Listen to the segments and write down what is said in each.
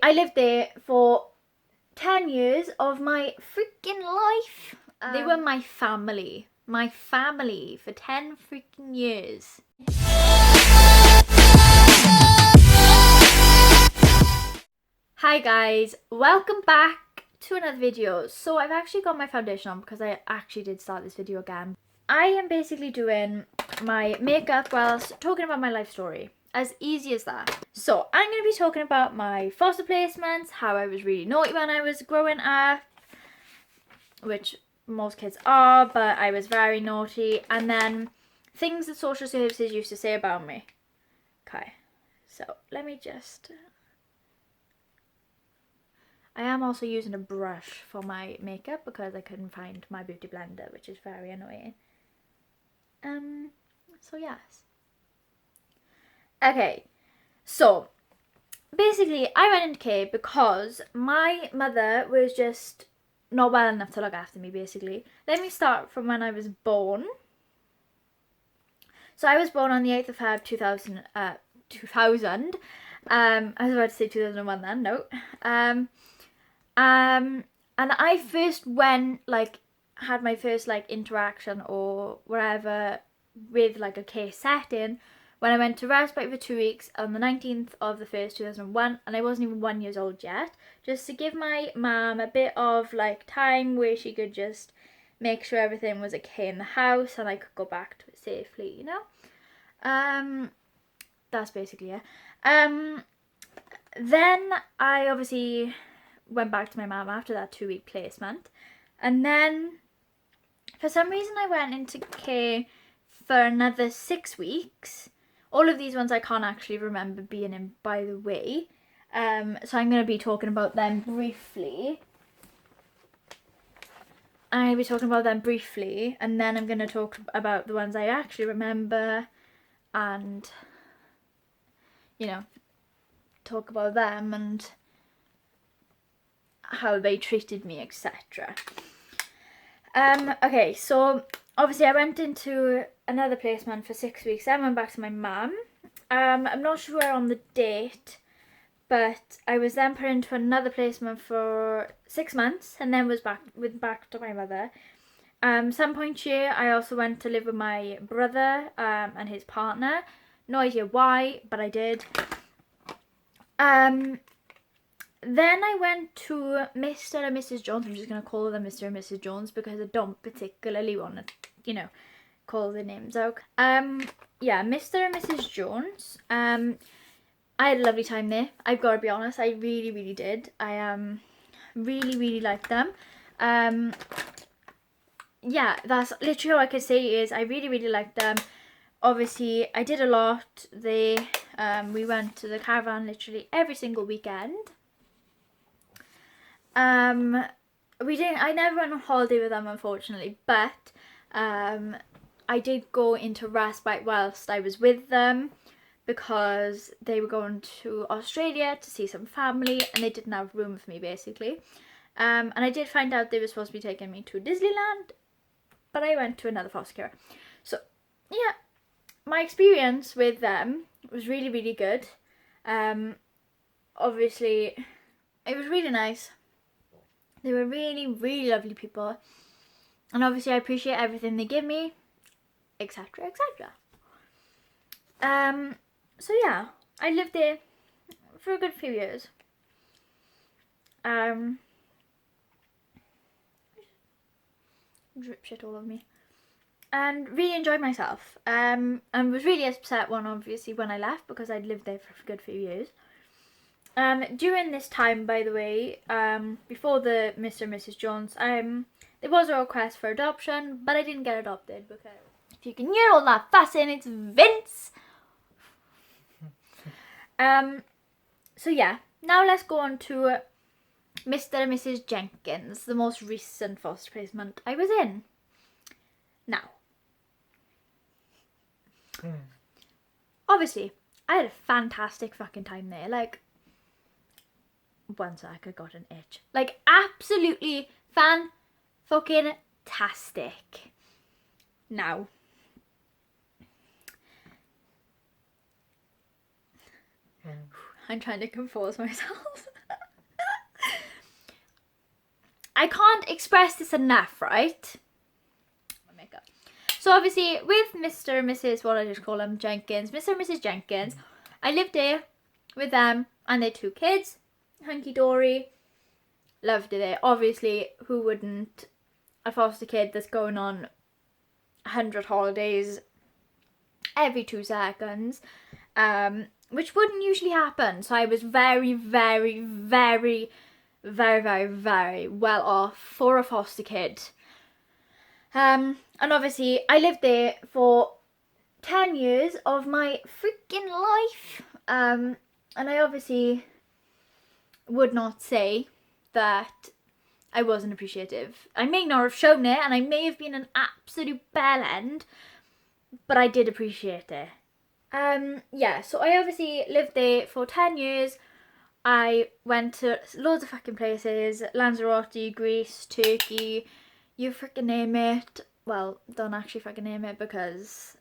I lived there for 10 years of my freaking life. They were my family. My family for 10 freaking years. Hi guys, welcome back to another video. So I've actually got my foundation on because I actually did start this video again. I am basically doing my makeup whilst talking about my life story. As easy as that. So I'm going to be talking about my foster placements, how I was really naughty when I was growing up, which most kids are, but I was very naughty, and then things that social services used to say about me. Okay, so let me just... I am also using a brush for my makeup because I couldn't find my beauty blender, which is very annoying. So yes. Okay, so basically I went into care because my mother was just not well enough to look after me, basically. Let me start from when I was born. So I was born on the 8th of Feb 2000. I was about to say 2001 then, no. And I first went, had my first, interaction or wherever with, a care setting when I went to respite for 2 weeks on the 19th of the 1st, 2001, and I wasn't even 1 year old yet, just to give my mum a bit of, time where she could just make sure everything was okay in the house and I could go back to it safely, you know? That's basically it. Then I obviously went back to my mum after that 2-week placement, and then for some reason I went into care for another 6 weeks. All of these ones I can't actually remember being in, by the way. So I'm going to be talking about them briefly. And then I'm going to talk about the ones I actually remember and, talk about them and how they treated me, etc. Okay, so obviously I went into another placement for 6 weeks. Then went back to my mum. I'm not sure on the date, but I was then put into another placement for 6 months and then was back to my mother. Some point here I also went to live with my brother and his partner. No idea why, but I did. Then I went to Mr. and Mrs. Jones. I'm just going to call them Mr. and Mrs. Jones because I don't particularly want to, call the names out. Yeah, Mr. and Mrs. Jones. I had a lovely time there. I've got to be honest, I really, really did. I really, really liked them. Yeah, that's literally all I could say is I really, really liked them. Obviously, I did a lot. We went to the caravan literally every single weekend. I never went on holiday with them, unfortunately, but I did go into respite whilst I was with them because they were going to Australia to see some family and they didn't have room for me, basically. And I did find out they were supposed to be taking me to Disneyland, but I went to another foster care. So, yeah, my experience with them was really, really good. Obviously, it was really nice. They were really, really lovely people. And obviously I appreciate everything they give me, etc, etc. So yeah, I lived there for a good few years. Drip shit all over me. And really enjoyed myself. And was really upset obviously when I left because I'd lived there for a good few years. During this time, by the way, before the Mr. and Mrs. Jones, there was a request for adoption, but I didn't get adopted because if you can hear all that fussing, it's Vince. So yeah, now let's go on to Mr. and Mrs. Jenkins, the most recent foster placement I was in. Now, obviously, I had a fantastic fucking time there. One sec, I got an itch. Absolutely fan-fucking-tastic. Now, I'm trying to compose myself. I can't express this enough, right? My makeup. So obviously with Mr. and Mrs. what I just call them, Jenkins, Mr. and Mrs. Jenkins, I lived there with them and their 2 kids, hunky dory, loved it there. Obviously, who wouldn't? A foster kid that's going on 100 holidays every 2 seconds, which wouldn't usually happen. So I was very, very, very, very, very, very well off for a foster kid. And obviously I lived there for 10 years of my freaking life. And I obviously would not say that I wasn't appreciative. I may not have shown it, and I may have been an absolute bell end, but I did appreciate it. Yeah, so I obviously lived there for 10 years. I went to loads of fucking places, Lanzarote, Greece, Turkey, you freaking name it. Well, don't actually fucking name it because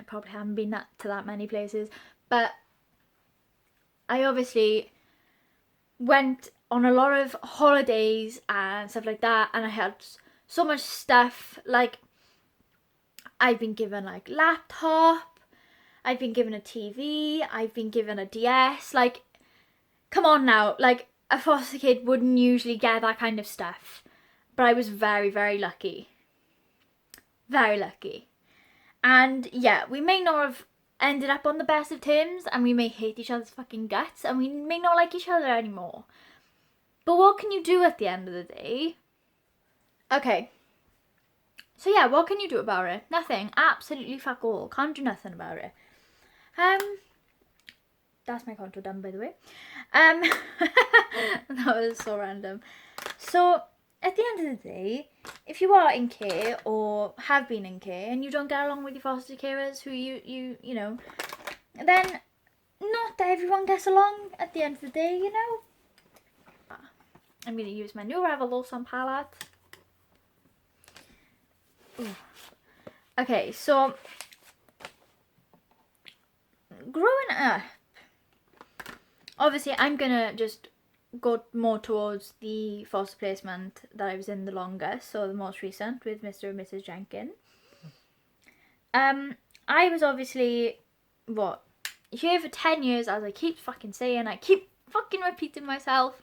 I probably haven't been to that many places, but I obviously went on a lot of holidays and stuff like that, and I had so much stuff. Like, I've been given like laptop, I've been given a TV, I've been given a DS. Like, come on now, like a foster kid wouldn't usually get that kind of stuff, but I was very, very lucky. Very lucky. And yeah, we may not have ended up on the best of terms, and we may hate each other's fucking guts, and we may not like each other anymore. But what can you do at the end of the day? Okay. So yeah, what can you do about it? Nothing. Absolutely fuck all. Can't do nothing about it. That's my contour done, by the way. That was so random. So at the end of the day, if you are in care or have been in care and you don't get along with your foster carers who you know, then not everyone gets along at the end of the day, you know. I'm going to use my new Revolution palette. Ooh. Okay, so growing up, obviously I'm going to just go more towards the foster placement that I was in the longest, so the most recent with Mr. and Mrs. Jenkins. I was obviously, here for 10 years, as I keep fucking saying, I keep fucking repeating myself.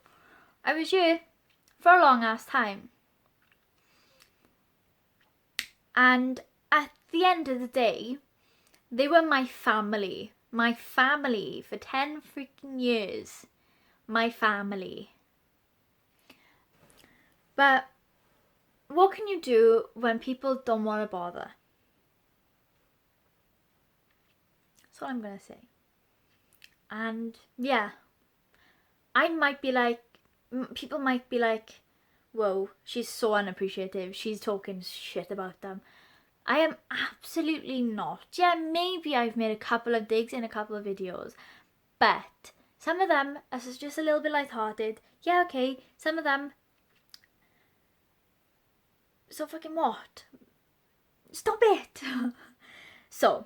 I was here for a long ass time. And at the end of the day, they were my family. My family for 10 freaking years. My family. But what can you do when people don't want to bother? That's what I'm going to say. And yeah, I might be like, people might be like, whoa, she's so unappreciative, she's talking shit about them. I am absolutely not. Yeah, maybe I've made a couple of digs in a couple of videos, but some of them are just a little bit lighthearted. Yeah, okay, some of them, so fucking what? Stop it! So,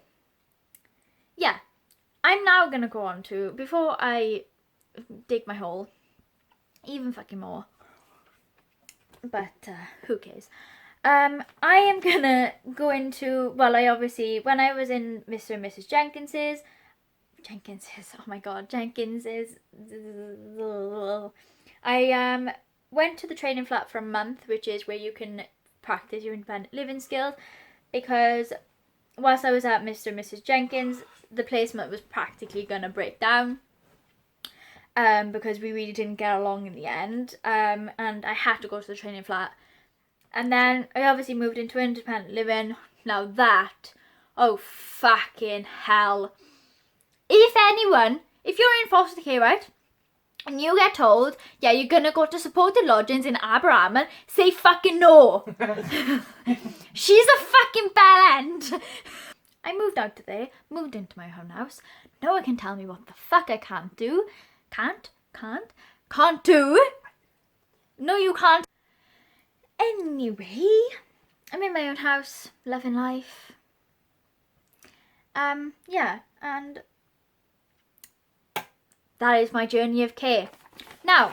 yeah, I'm now gonna go on to, before I dig my hole even fucking more, but who cares. I am gonna go into, well, I obviously, when I was in Mr. and Mrs. Jenkins's, oh my god, Jenkins's, I went to the training flat for a month, which is where you can practice your independent living skills, because whilst I was at Mr. and Mrs. Jenkins, the placement was practically gonna break down. Because we really didn't get along in the end, and I had to go to the training flat. And then I obviously moved into independent living. Now that, oh fucking hell. If anyone, if you're in foster care, right, and you get told, yeah, you're gonna go to supported lodgings in Aberama, say fucking no. She's a fucking bell end. I moved out to there, moved into my own house. No one can tell me what the fuck I can't do. Can't do. No, you can't. Anyway, I'm in my own house, loving life. Yeah, and that is my journey of care. Now,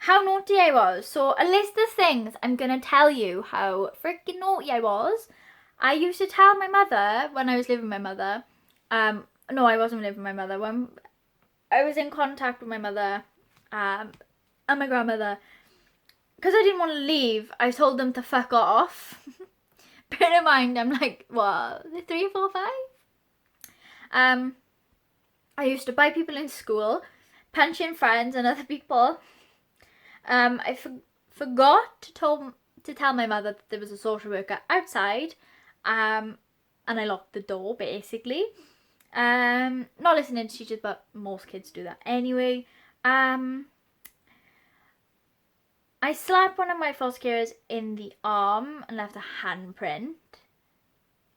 how naughty I was. So a list of things I'm gonna tell you how freaking naughty I was. I used to tell my mother when I was living with my mother. No, I wasn't living with my mother. When I was in contact with my mother, and my grandmother, because I didn't want to leave, I told them to fuck off. Bear in mind, I'm like, what, 3, 4, 5? I used to buy people in school, punch in friends and other people. I forgot to tell my mother that there was a social worker outside, and I locked the door basically. Not listening to teachers, but most kids do that anyway. I slapped one of my foster carers in the arm and left a handprint.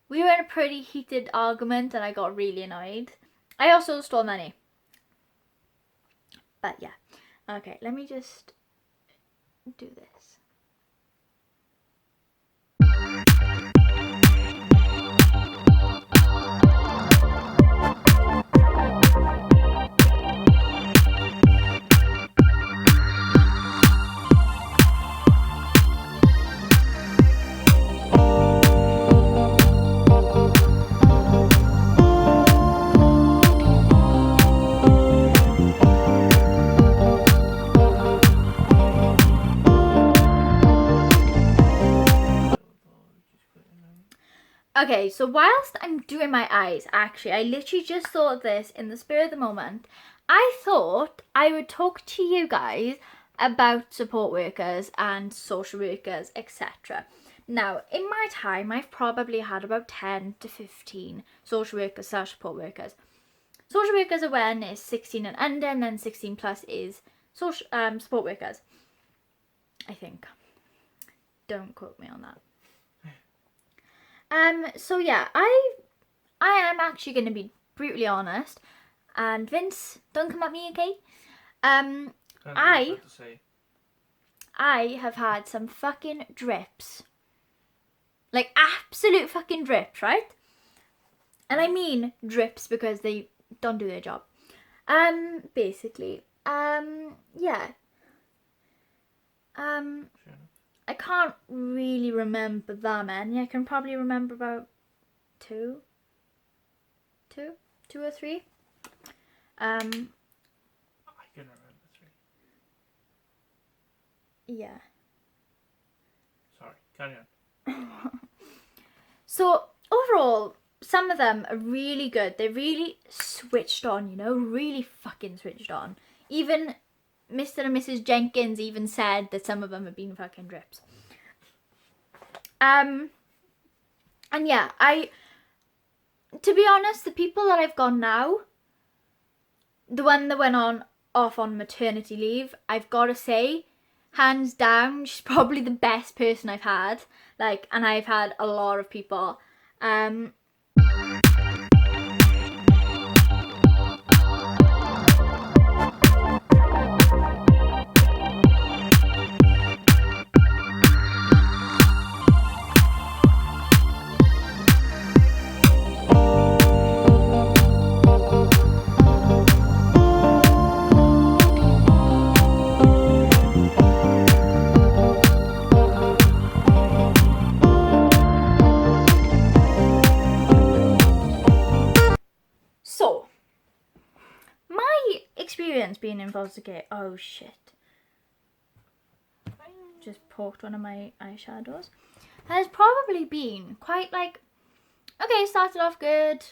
We were in a pretty heated argument and I got really annoyed. I also stole money. But yeah. Okay, let me just do this. Okay, so whilst I'm doing my eyes, actually, I literally just thought of this in the spirit of the moment. I thought I would talk to you guys about support workers and social workers, etc. Now, in my time, I've probably had about 10 to 15 social workers / support workers. Social workers are when it's 16 and under, and then 16 plus is support workers. I think. Don't quote me on that. So yeah, I am actually going to be brutally honest, and Vince, don't come at me, okay? I have had some fucking drips, like absolute fucking drips, right? And I mean drips because they don't do their job. Basically, yeah. I can't really remember that many. I can probably remember about two or three. I can remember 3. Yeah. Sorry, carry on. So overall, some of them are really good. They're really switched on, you know, really fucking switched on. Even Mr. and Mrs. Jenkins even said that some of them have been fucking drips. And yeah, to be honest, the people that I've gone now, the one that went off on maternity leave, I've got to say, hands down, she's probably the best person I've had. Like, and I've had a lot of people. So, my experience being in foster care, oh shit. Just poked one of my eyeshadows. Has probably been quite like, okay, started off good,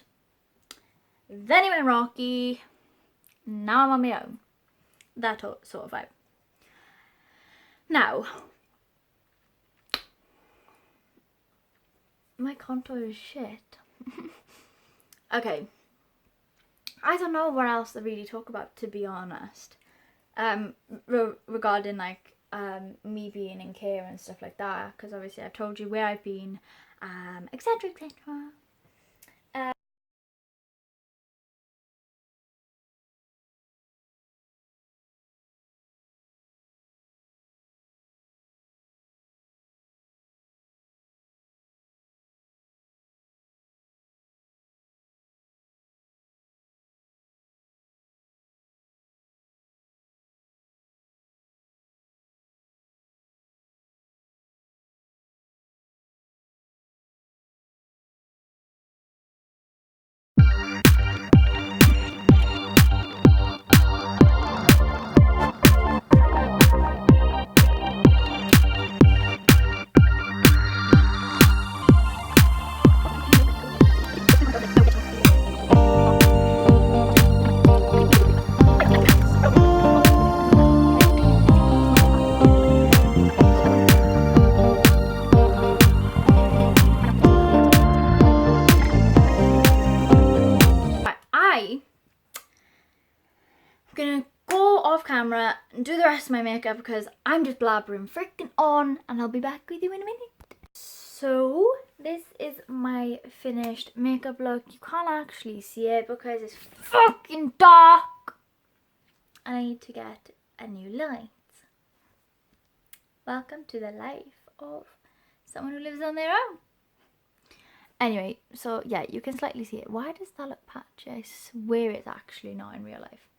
then it went rocky, now I'm on my own. That sort of vibe. Now, my contour is shit. Okay. I don't know what else to really talk about, to be honest. Regarding like me being in care and stuff like that, because obviously I've told you where I've been, etc, etc. do the rest of my makeup because I'm just blabbering freaking on, and I'll be back with you in a minute. So this is my finished makeup look. You can't actually see it because it's fucking dark. I need to get a new light. Welcome to the life of someone who lives on their own. Anyway, so yeah, you can slightly see it. Why does that look patchy? I swear it's actually not in real life.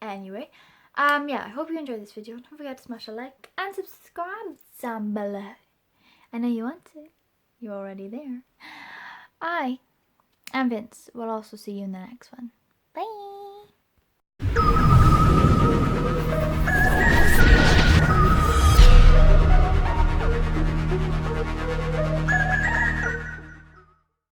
Anyway, yeah, I hope you enjoyed this video. Don't forget to smash a like and subscribe down below. I know you want to. You're already there. I am Vince. We'll also see you in the next one. Bye.